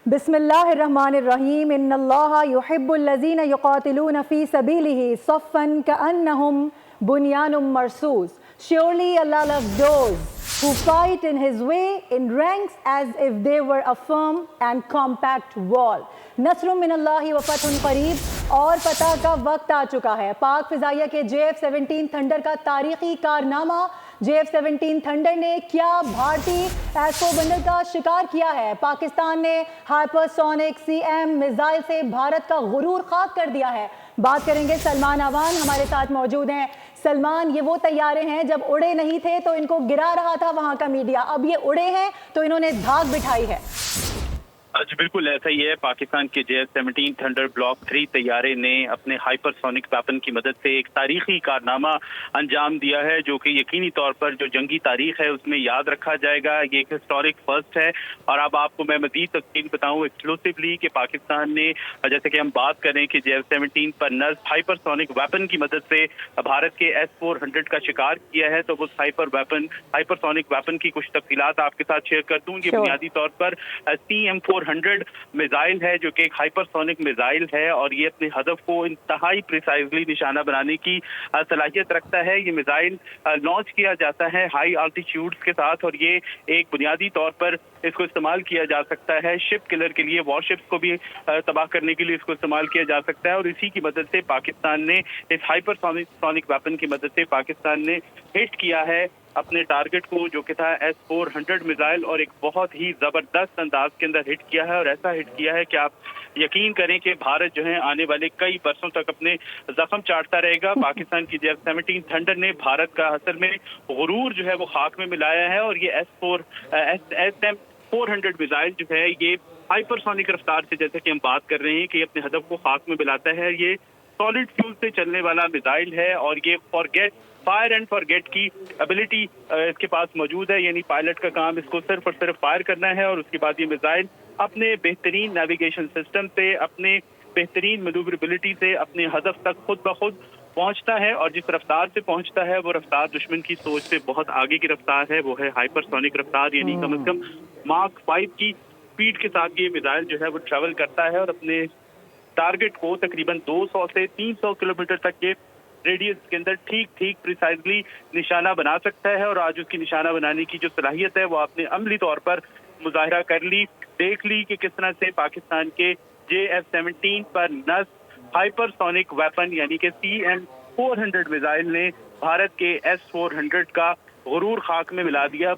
बिस्मिल्लाहिर्रहमानिर्रहीम इन्नल्लाहा युहिब्बुल्लज़ीन युक़ातिलून फ़ी सबीलिही सफ़्फ़न कअन्नहुम बुनियानुम मरसूस. Surely Allah loves those who fight in His way in ranks as if they were a firm and compact wall. नस्रुम मिनल्लाहि व फ़त्हुन क़रीब. और फ़तह का वक्त आ चुका है. पाक फ़िज़ाइया के JF-17 थंडर का तारीख़ी कारनामा. JF-17 थंडर ने क्या भारतीय एस-400 का शिकार किया है. पाकिस्तान ने हाइपरसोनिक CM मिसाइल से भारत का गुरूर खाक कर दिया है. बात करेंगे सलमान अवान हमारे साथ मौजूद हैं. सलमान, ये वो तैयारे हैं जब उड़े नहीं थे तो इनको गिरा रहा था वहां का मीडिया, अब ये उड़े हैं तो इन्होंने धाक बिठाई है. जी बिल्कुल ऐसा ही है. पाकिस्तान के JF-17 थंडर ब्लॉक 3 तैयारे ने अपने हाइपरसोनिक वेपन की मदद से एक तारीखी कारनामा अंजाम दिया है, जो कि यकीनी तौर पर जो जंगी तारीख है उसमें याद रखा जाएगा. ये एक हिस्टोरिक फर्स्ट है. और अब आपको मैं मजीद तफसील बताऊं एक्सक्लूसिवली कि पाकिस्तान ने, जैसे कि हम बात करें कि JF-17 पर नर्स हाइपरसोनिक वेपन की मदद से भारत के S-400 का शिकार किया है, तो उस हाइपरसोनिक वेपन की कुछ तफसीलात आपके साथ शेयर कर दूं. ये बुनियादी तौर पर CM-400 मिसाइल है, जो कि एक हाइपरसोनिक मिसाइल है और ये अपने हदफ को इंतहाई प्रिसाइजली निशाना बनाने की सलाहियत रखता है. ये मिसाइल लॉन्च किया जाता है हाई आल्टीट्यूड्स के साथ और ये एक बुनियादी तौर पर इसको इस्तेमाल किया जा सकता है शिप किलर के लिए. वॉरशिप्स को भी तबाह करने के लिए इसको इस्तेमाल किया जा सकता है. और इसी की मदद से पाकिस्तान ने, इस हाइपरसोनिक वेपन की मदद से पाकिस्तान ने हिट किया है अपने टारगेट को, जो कि था S-400 मिसाइल, और एक बहुत ही जबरदस्त अंदाज के अंदर हिट किया है. और ऐसा हिट किया है कि आप यकीन करें कि भारत जो है आने वाले कई बरसों तक अपने जख्म चाटता रहेगा. पाकिस्तान की JF-17 थंडर ने भारत का असल में गुरूर जो है वो खाक में मिलाया है. और ये SM-400 मिसाइल जो है ये हाइपरसोनिक रफ्तार से, जैसे कि हम बात कर रहे हैं कि अपने हदफ को खाक में मिलाता है. ये सॉलिड फ्यूल से चलने वाला मिसाइल है और ये फायर एंड फॉरगेट की एबिलिटी इसके पास मौजूद है. यानी पायलट का काम इसको सिर्फ और सिर्फ फायर करना है और उसके बाद ये मिसाइल अपने बेहतरीन नेविगेशन सिस्टम से, अपने बेहतरीन मैन्यूवरेबिलिटी से अपने हदफ तक खुद ब खुद पहुंचता है. और जिस रफ्तार से पहुंचता है वो रफ्तार दुश्मन की सोच से बहुत आगे की रफ्तार है. वो है हाइपरसोनिक रफ्तार, यानी कम से कम मार्क 5 की स्पीड के साथ ये मिसाइल जो है वो ट्रेवल करता है और अपने टारगेट को तकरीबन 200 से 300 किलोमीटर तक के रेडियस के अंदर ठीक प्रिसाइजली निशाना बना सकता है. और आज उसकी निशाना बनाने की जो सलाहियत है वो आपने अमली तौर पर मुजाहिरा कर ली, देख ली कि किस तरह से पाकिस्तान के JF-17 पर नस हाइपरसोनिक वेपन यानी कि CM-400 मिसाइल ने भारत के S-400 का गुरूर खाक में मिला दिया.